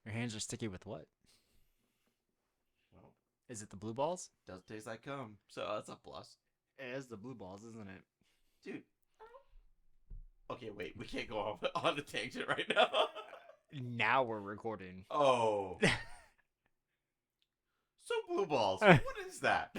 Your hands are sticky with what? Well, Is it the blue balls? does taste like cum, so that's a plus. It is the blue balls, isn't it? Dude. Okay, wait. We can't go on a tangent right now. Now we're recording. Oh. So blue balls. What is that?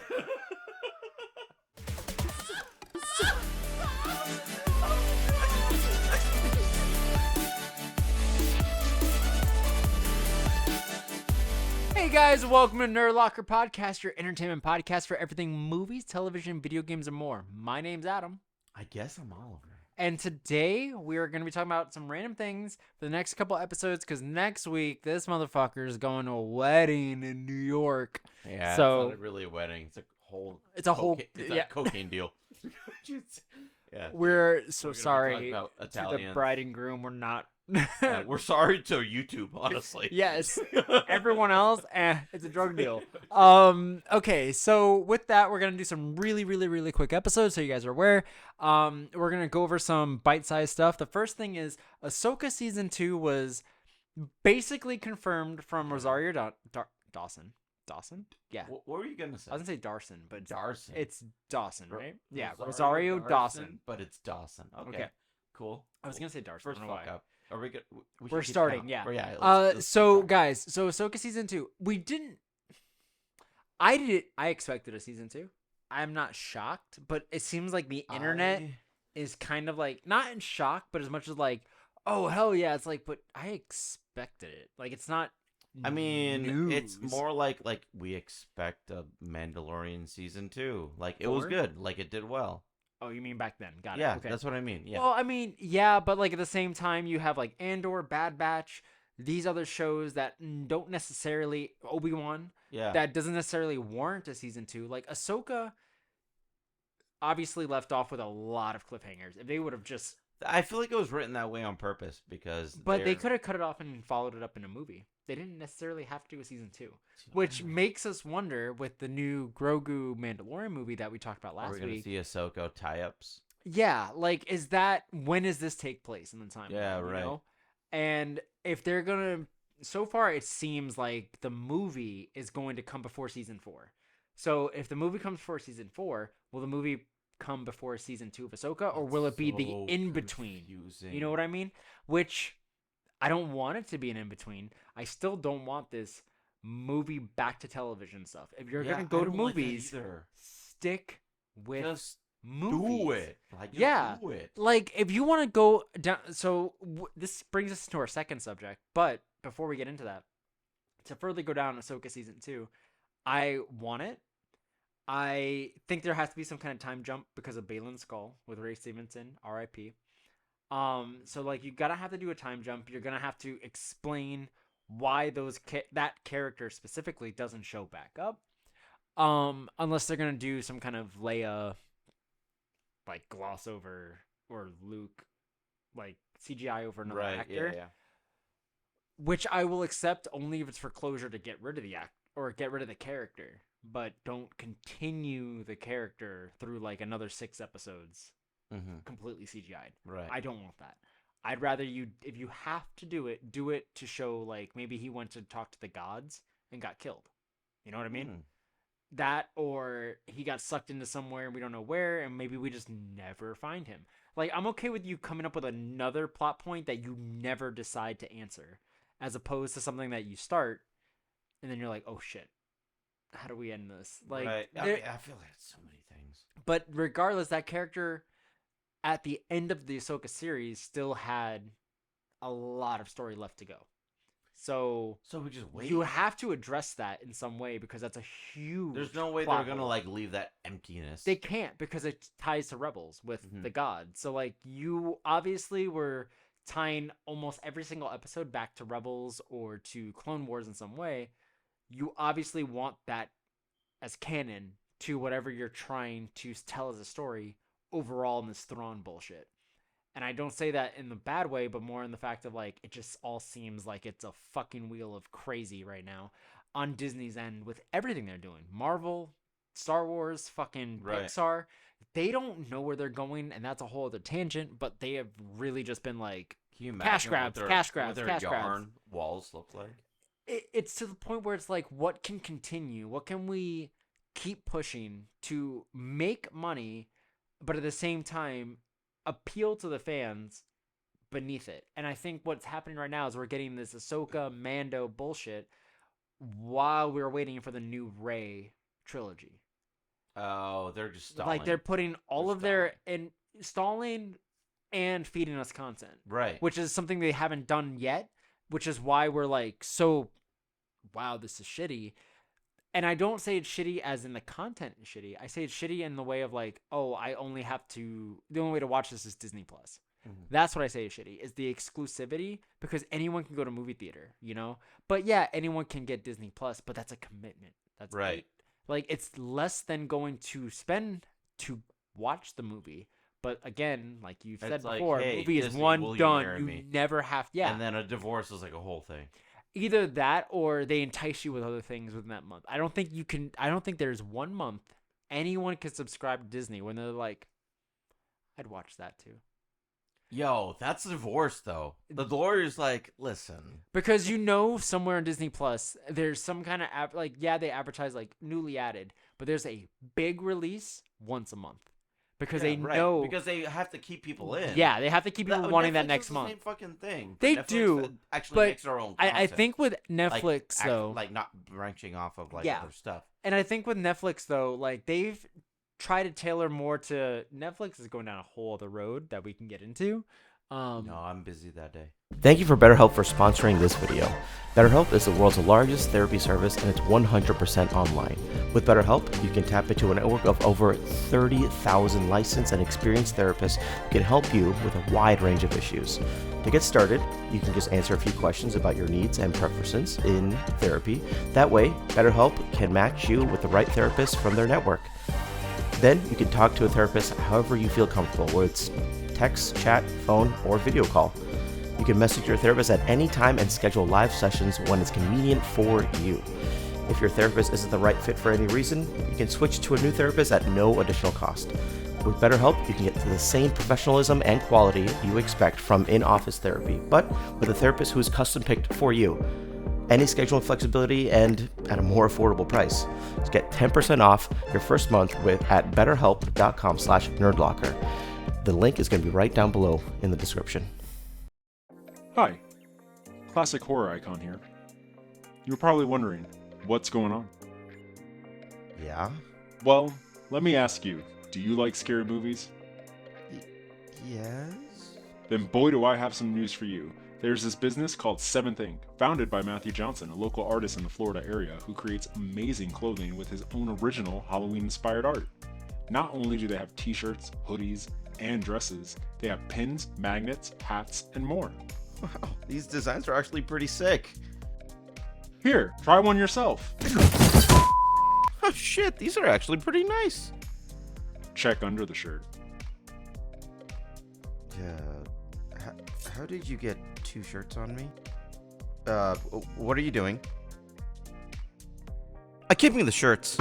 Hey guys, welcome to Nerd Locker Podcast, your entertainment podcast for everything movies, television, video games, and more. My name's Adam. I guess I'm Oliver. And today we are going to be talking about some random things for the next couple episodes because next week this motherfucker is going to a wedding in New York. Yeah, So- it's not really a wedding. It's a whole. It's yeah. a cocaine deal. Yeah. We're so We're gonna be sorry talking about to the Italians. bride and groom. We're not. Yeah, we're sorry to YouTube, honestly. Yes. Everyone else, it's a drug deal. Okay, so with that, we're gonna do some really quick episodes, so you guys are aware. We're gonna go over some bite-sized stuff. The first thing is Ahsoka season 2 was basically confirmed from Rosario Dawson. Dawson? Yeah. What were you gonna say? I was gonna say Darson, but Darson. it's Dawson, right? Yeah, Rosario Rosario Dawson. but it's Dawson. Okay. Okay. Cool. I was gonna say Darson. First I don't know fuck why. up. Are we good? We're starting, yeah. Let's So keep going. guys, so Ahsoka season 2, I expected a season 2. I'm not shocked, but it seems like the internet is kind of like not in shock, but as much as like, oh hell yeah, it's like, but I expected it. Like it's not. I mean, news. it's more like we expect a Mandalorian season 2. Like it was Or- good. Like it did well. Oh, you mean back then? Got it. Yeah, Okay. that's what I mean. Yeah. Well, I mean, yeah, but like at the same time, you have like Andor, Bad Batch, these other shows that don't necessarily Obi-Wan. yeah. That doesn't necessarily warrant a season 2. Like Ahsoka obviously left off with a lot of cliffhangers. If they would have just I feel like it was written that way on purpose because but they could have cut it off and followed it up in a movie. They didn't necessarily have to do a season 2, which makes us wonder with the new Grogu Mandalorian movie that we talked about Are we last gonna week. see Ahsoka tie-ups? Yeah, like when does this take place in the timeline? Yeah, You right. know? And if they're gonna, so far it seems like the movie is going to come before season 4. So if the movie comes before season 4, will the movie come before season 2 of Ahsoka, or will it be the So in between? confusing. You know what I mean? Which I don't want it to be an in between. I still don't want this movie back to television stuff. If you're gonna go to movies, stick with Just movies. do it. Like, just Yeah. do it. Like if you want to go down, so this brings us to our second subject. But before we get into that, to further go down Ahsoka season 2, I want it. I think there has to be some kind of time jump because of Balin's skull with Ray Stevenson, R.I.P. So like you gotta have to do a time jump. You're gonna have to explain why that character specifically doesn't show back up. Unless they're gonna do some kind of Leia like gloss over or Luke like CGI over another actor. Yeah. Which I will accept only if it's for closure to get rid of the act or get rid of the character, but don't continue the character through like another 6 episodes Mm-hmm. completely CGI'd. Right. I don't want that. I'd rather if you have to do it to show like maybe he went to talk to the gods and got killed. You know what I mean? Mm. That, or he got sucked into somewhere and we don't know where, and maybe we just never find him. Like, I'm okay with you coming up with another plot point that you never decide to answer, as opposed to something that you start and then you're like, oh shit, how do we end this? Like, right. I feel like it's so many things. but regardless, that character at the end of the Ahsoka series still had a lot of story left to go. So we just wait. you have to address that in some way because that's a huge. There's no way plot they're gonna hole. like leave that emptiness. They can't because it ties to Rebels with Mhm. the gods. So like you obviously were tying almost every single episode back to Rebels or to Clone Wars in some way. You obviously want that as canon to whatever you're trying to tell as a story overall in this Thrawn bullshit. And I don't say that in the bad way, but more in the fact of like it just all seems like it's a fucking wheel of crazy right now on Disney's end with everything they're doing. Marvel, Star Wars, fucking Right. Pixar. They don't know where they're going, and that's a whole other tangent, but they have really just been like Can you Cash imagine grabs, what their, cash grabs, what their cash grabs. yarn walls look like? it's to the point where it's like, what can continue? What can we keep pushing to make money, but at the same time appeal to the fans beneath it? And I think what's happening right now is we're getting this Ahsoka Mando bullshit while we're waiting for the new Rey trilogy. Oh, they're just stalling. Like they're putting all of their in stalling and feeding us content, right? Which is something they haven't done yet. Which is why we're like, so, wow, this is shitty. And I don't say it's shitty as in the content is shitty. I say it's shitty in the way of like, oh, I only have to. The only way to watch this is Disney Plus. Mm-hmm. That's what I say is shitty, is the exclusivity, because anyone can go to movie theater, you know? But yeah, anyone can get Disney Plus, but that's a commitment. That's right. Like, it's less than going to spend to watch the movie. But again, like you've said before, hey, movie Disney, is one done. You never have. Yeah. And then a divorce is like a whole thing. Either that or they entice you with other things within that month. I don't think you can. I don't think there's 1 month anyone can subscribe to Disney when they're like, I'd watch that too. Yo, that's a divorce though. The lawyer's like, listen. Because somewhere in Disney Plus, there's some kind of they advertise like newly added, but there's a big release once a month. Because they know, because they have to keep people in. Yeah, they have to keep people wanting Netflix that next is month. The same fucking thing. They Netflix do, actually but makes their own content. I think with Netflix though, like not branching off of other stuff. And I think with Netflix though, like they've tried to tailor more to Netflix is going down a whole other road that we can get into. No, I'm busy that day. Thank you for BetterHelp for sponsoring this video. BetterHelp is the world's largest therapy service, and it's 100% online. With BetterHelp, you can tap into a network of over 30,000 licensed and experienced therapists who can help you with a wide range of issues. To get started, you can just answer a few questions about your needs and preferences in therapy. That way, BetterHelp can match you with the right therapist from their network. Then you can talk to a therapist however you feel comfortable, whether it's text, chat, phone, or video call. You can message your therapist at any time and schedule live sessions when it's convenient for you. If your therapist isn't the right fit for any reason, you can switch to a new therapist at no additional cost. With BetterHelp, you can get to the same professionalism and quality you expect from in-office therapy, but with a therapist who is custom-picked for you. Any scheduling flexibility and at a more affordable price. Just get 10% off your first month at betterhelp.com/nerdlocker. The link is going to be right down below in the description. Hi, classic horror icon here. You're probably wondering, what's going on? Yeah? Well, let me ask you, do you like scary movies? Yes? Then boy do I have some news for you. There's this business called Seventh Ink, founded by Matthew Johnson, a local artist in the Florida area who creates amazing clothing with his own original Halloween-inspired art. Not only do they have t-shirts, hoodies, and dresses, they have pins, magnets, hats, and more. Wow, these designs are actually pretty sick. Here, try one yourself. Oh shit, these are actually pretty nice. Check under the shirt. How did you get 2 shirts on me? What are you doing? I keep me the shirts.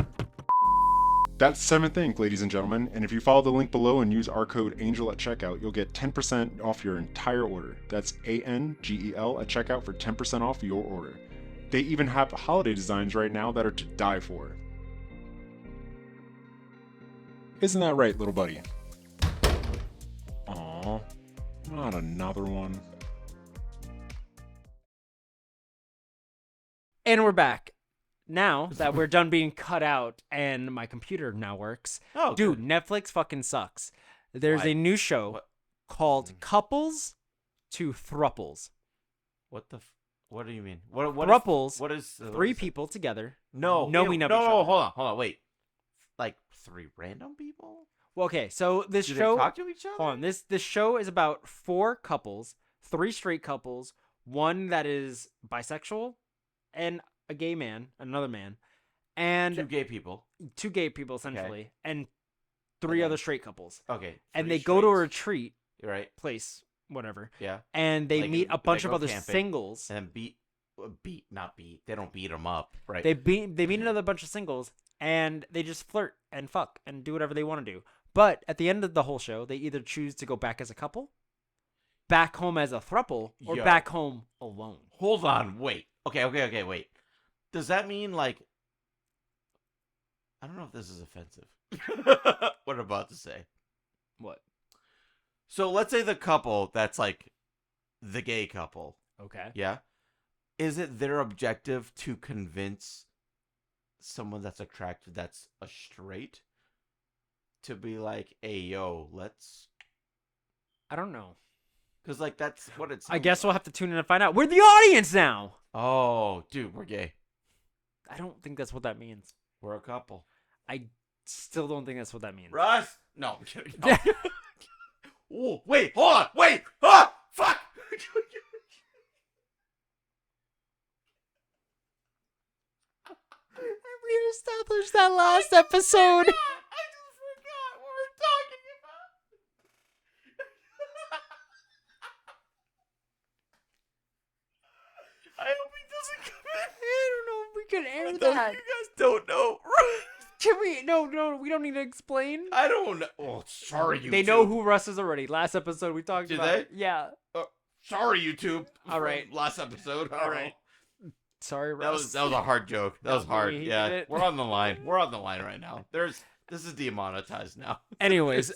That's Seventh Ink, ladies and gentlemen, and if you follow the link below and use our code ANGEL at checkout, you'll get 10% off your entire order. That's ANGEL at checkout for 10% off your order. They even have holiday designs right now that are to die for. Isn't that right, little buddy? Aww, not another one. And we're back. Now that we're done being cut out and my computer now works. Oh, dude, good. Netflix fucking sucks. There's a new show called Couples to Thruples. What do you mean? What Thruples, what is 3 people together. we know each other. Hold on, wait. Like 3 random people? Well, okay, so this Do show they talk to each other? Hold on, this show is about 4 couples, 3 straight couples, 1 that is bisexual, and a gay man, another man, and 2 gay people. 2 gay people essentially, Okay. and 3 Okay. other straight couples. Okay. And 3 they go to a straights. retreat Right. place, whatever, Yeah. and they Like, meet a they bunch of go other camping. singles. And then not beat. They don't beat them up, right? They meet another bunch of singles, and they just flirt and fuck and do whatever they want to do. But at the end of the whole show, they either choose to go back as a couple, back home as a throuple, or Yo. back home alone. Hold on, wait. Okay. Wait. Does that mean like? I don't know if this is offensive. What I'm about to say. What? So let's say the couple that's like the gay couple. Okay. Yeah. Is it their objective to convince someone that's attracted that's a straight to be like, hey, yo, let's. I don't know. Because, like, that's what it's. I guess we'll have to tune in and find out. We're the audience now. Oh, dude, we're gay. I don't think that's what that means. We're a couple. I still don't think that's what that means. Russ? No, I'm kidding. No. Ooh, wait, hold on. Wait. Ah, fuck. We established that last episode. I just forgot what we're talking about. I hope he doesn't come in. I don't know if we can air No, that. you guys don't know. Can we? No, we don't need to explain. I don't know. Oh, sorry, YouTube. They know who Russ is already. Last episode we talked Did about. they? Yeah. Sorry, YouTube. All right. Last episode. All right. Sorry, Russ. That was a hard joke. That was hard. We Yeah, did it. we're on the line. We're on the line right now. This is demonetized now. Anyways,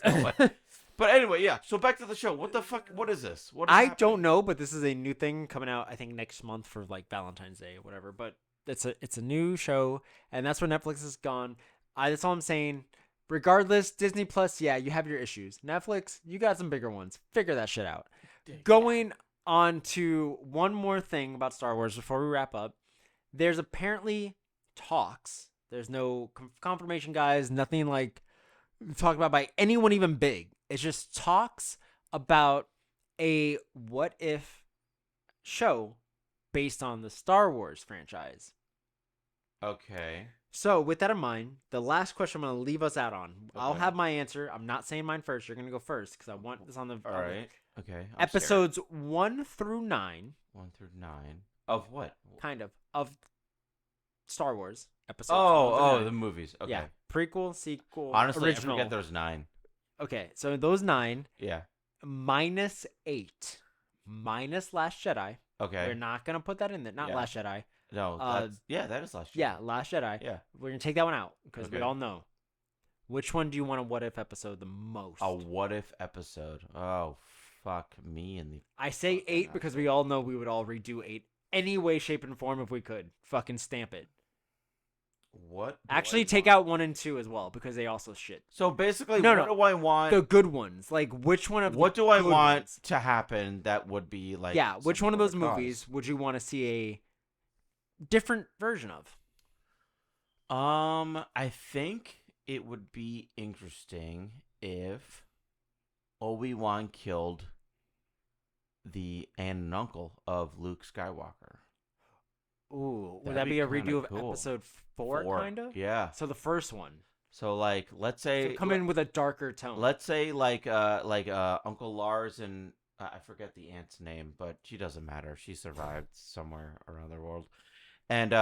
But anyway, yeah. So back to the show. What the fuck? What is this? What is I happening? don't know, but this is a new thing coming out. I think next month for like Valentine's Day or whatever. But it's a new show, and that's where Netflix is gone. That's all I'm saying. Regardless, Disney Plus, yeah, you have your issues. Netflix, you got some bigger ones. Figure that shit out. Going on to one more thing about Star Wars before we wrap up. There's apparently talks. There's no confirmation, guys. Nothing like talked about by anyone even big. It's just talks about a what if show based on the Star Wars franchise. Okay. So with that in mind, the last question I'm going to leave us out on. I'll Okay. have my answer. I'm not saying mine first. You're going to go first because I want this on the All right. Okay. I'm episodes 1 through 9. 1 through 9 of what? Kind of Star Wars episodes. 1 Oh, through 9. the movies. Okay. Yeah, prequel, sequel, Honestly, original. I forget there's 9. Okay, so those 9 Yeah. minus 8 minus Last Jedi. Okay. We're not gonna put that in there. Not Yeah. Last Jedi. No. That is Last Jedi. Yeah, Last Jedi. Yeah. We're gonna take that one out because we Okay. all know. Which one do you want a what if episode the most? A what if episode. Oh, fuck me and the. I say fucking 8 because we all know we would all redo 8 any way, shape, and form if we could. Fucking stamp it. What? do Actually, I take want? out 1 and 2 as well because they also shit. So basically, No, what no. do I want? The good ones, like which one of What the do I good want ones? to happen that would be like? Yeah, which some one of sort those cause? movies would you want to see a different version of? I think it would be interesting if Obi-Wan killed the aunt and uncle of Luke Skywalker. Ooh, would That'd that be be a kinda redo of cool. episode 4, kind of? Yeah. So the first one. So like, let's say So come in with a darker tone. Let's say like Uncle Lars and I forget the aunt's name, but she doesn't matter. She survived somewhere around the world, and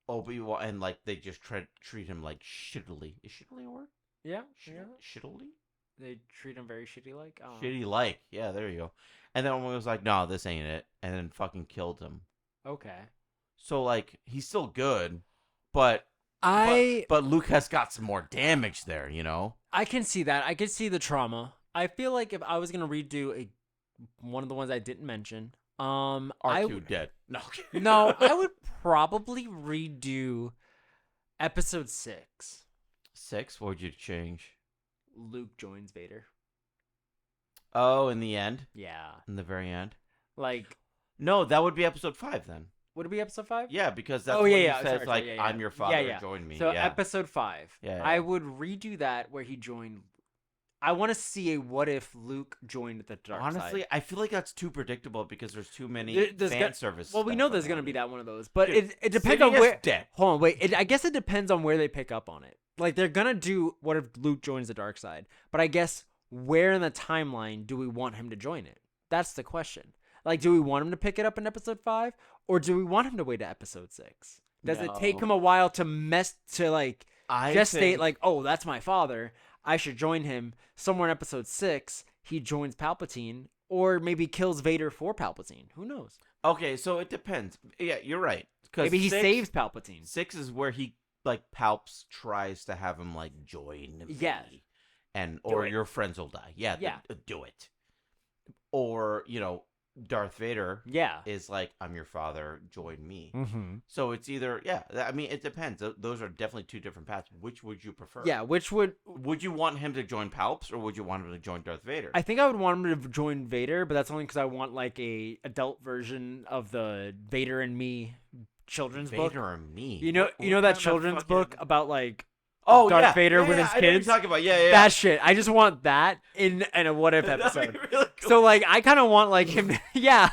Obi-Wan and like they just treat him like shittily. Is shittily a word? yeah, Shittily? they treat him very shitty like. Shitty like. Yeah, there you go. And then Obi was like, "No, this ain't it," and then fucking killed him. Okay. So like he's still good, but but Luke has got some more damage there, you know. I can see that. I can see the trauma. I feel like if I was gonna redo one of the ones I didn't mention, R2 dead. No. no, I would probably redo episode 6. 6. What would you change? Luke joins Vader. Oh, in the end, Yeah, in the very end. like No, that would be episode 5 then. would it be episode 5? Yeah, because that's Oh, when yeah, he yeah, says sorry, like, yeah, yeah. "I'm your father, Yeah. join me." So yeah. episode 5. Yeah, I yeah. would redo that where he joined. I want to see a what if Luke joined the dark Honestly, side. I feel like that's too predictable because there's too many There's fan service. Well, we stuff know there's around gonna be it. that one of those, but Dude, it depends on Sidious where. dead. Hold on, wait. I guess it depends on where they pick up on it. Like they're gonna do what if Luke joins the dark side, but I guess where in the timeline do we want him to join it? That's the question. Like, do we want him to pick it up in episode 5, or do we want him to wait to episode 6? Does it take No. him a while to I gestate think- like, oh, that's my father, I should join him? Somewhere in episode 6, he joins Palpatine, or maybe kills Vader for Palpatine. Who knows? Okay, so it depends. Yeah, you're right. 'Cause Maybe he six, saves Palpatine. 6 is where he like Palps tries to have him like join me. Yeah. And Do or it. your friends will die. Yeah, Yeah. do it. Or, Darth Vader Yeah. is like, I'm your father, join me. Mm-hmm. So it's either, I mean, it depends. Those are definitely two different paths. Which would you prefer? Yeah, which would... Would you want him to join Palps, or would you want him to join Darth Vader? I think I would want him to join Vader, but that's only because I want like a adult version of the Vader and Me children's book. Vader and me. You know What that kind of children's fucking- book about like Oh, Darth yeah. Vader Yeah, with yeah, his I know what kids? you're talking about. Yeah. That shit. I just want that in a what if That'd be episode. really cool. So like I kind of want like him. Yeah.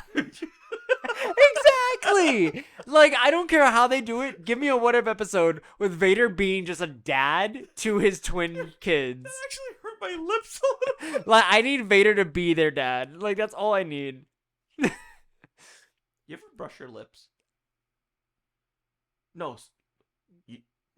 Exactly. Like I don't care how they do it. Give me a what if episode with Vader being just a dad to his twin kids. That actually hurt my lips a little bit. Like I need Vader to be their dad. Like that's all I need. You ever brush your lips? No.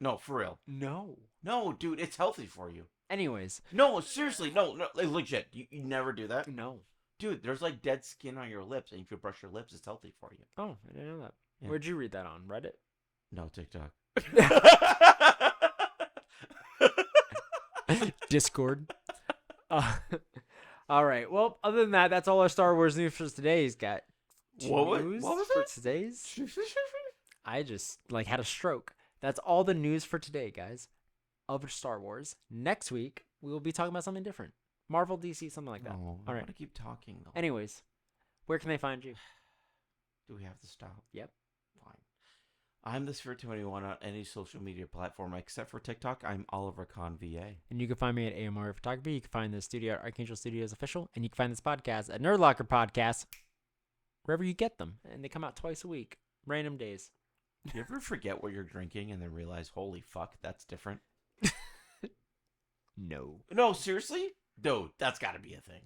No, for real. No. No, dude, it's healthy for you. Anyways, No, seriously, no, like, legit. You never do that? no. Dude, there's like dead skin on your lips, and if you brush your lips, it's healthy for you. Oh, I didn't know that. Yeah. Where'd you read that on? Reddit? No, TikTok. Discord. All right. Well, other than that, that's all our Star Wars news for today's. Got What was for it? today's? I just had a stroke. That's all the news for today, guys, of Star Wars. Next week we will be talking about something different. Marvel, DC, something like that. No, All I right. want to keep talking though. Anyways, where can they find you? Do we have to stop? Yep. Fine. I'm the Sphere 21 on any social media platform except for TikTok. I'm Oliver Kahn VA. And you can find me at AMR Photography. You can find the studio at Archangel Studios Official. And you can find this podcast at Nerd Locker Podcast, wherever you get them. And they come out twice a week, random days. You ever forget what you're drinking and then realize, holy fuck, that's different? No. No, seriously? Dude, that's got to be a thing.